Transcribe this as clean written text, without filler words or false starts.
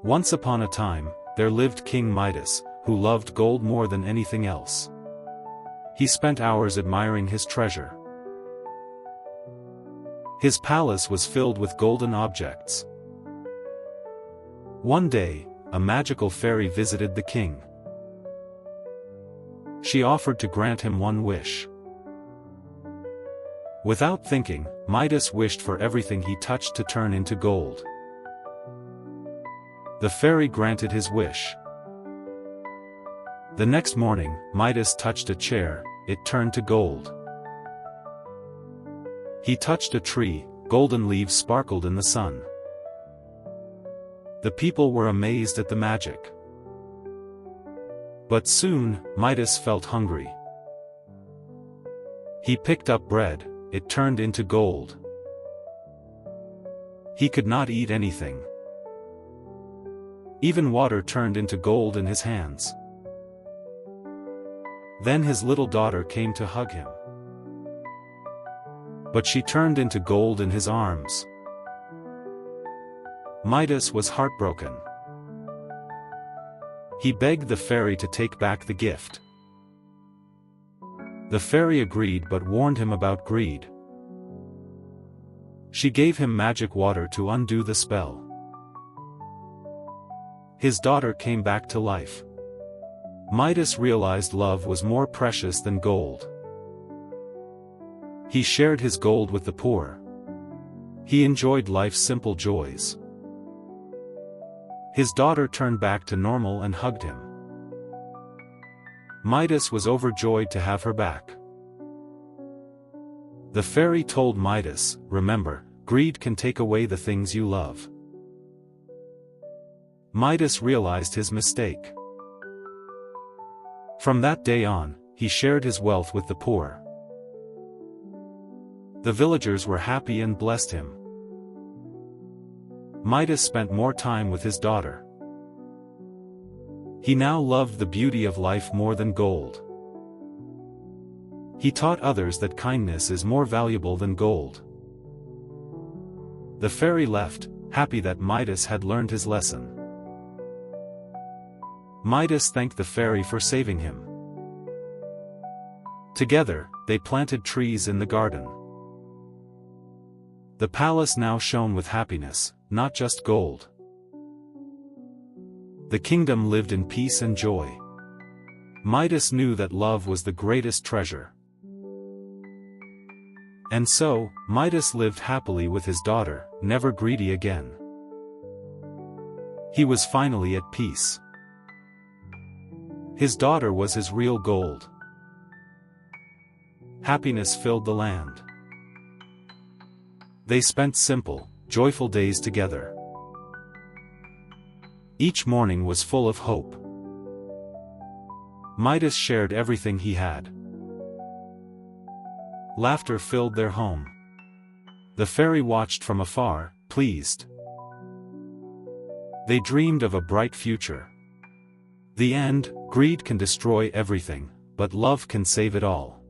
Once upon a time, there lived King Midas, who loved gold more than anything else. He spent hours admiring his treasure. His palace was filled with golden objects. One day, a magical fairy visited the king. She offered to grant him one wish. Without thinking, Midas wished for everything he touched to turn into gold. The fairy granted his wish. The next morning, Midas touched a chair, it turned to gold. He touched a tree, golden leaves sparkled in the sun. The people were amazed at the magic. But soon, Midas felt hungry. He picked up bread, it turned into gold. He could not eat anything. Even water turned into gold in his hands. Then his little daughter came to hug him. But she turned into gold in his arms. Midas was heartbroken. He begged the fairy to take back the gift. The fairy agreed but warned him about greed. She gave him magic water to undo the spell. His daughter came back to life. Midas realized love was more precious than gold. He shared his gold with the poor. He enjoyed life's simple joys. His daughter turned back to normal and hugged him. Midas was overjoyed to have her back. The fairy told Midas, "Remember, greed can take away the things you love." Midas realized his mistake. From that day on, he shared his wealth with the poor. The villagers were happy and blessed him. Midas spent more time with his daughter. He now loved the beauty of life more than gold. He taught others that kindness is more valuable than gold. The fairy left, happy that Midas had learned his lesson. Midas thanked the fairy for saving him. Together, they planted trees in the garden. The palace now shone with happiness, not just gold. The kingdom lived in peace and joy. Midas knew that love was the greatest treasure. And so, Midas lived happily with his daughter, never greedy again. He was finally at peace. His daughter was his real gold. Happiness filled the land. They spent simple, joyful days together. Each morning was full of hope. Midas shared everything he had. Laughter filled their home. The fairy watched from afar, pleased. They dreamed of a bright future. The end, greed can destroy everything, but love can save it all.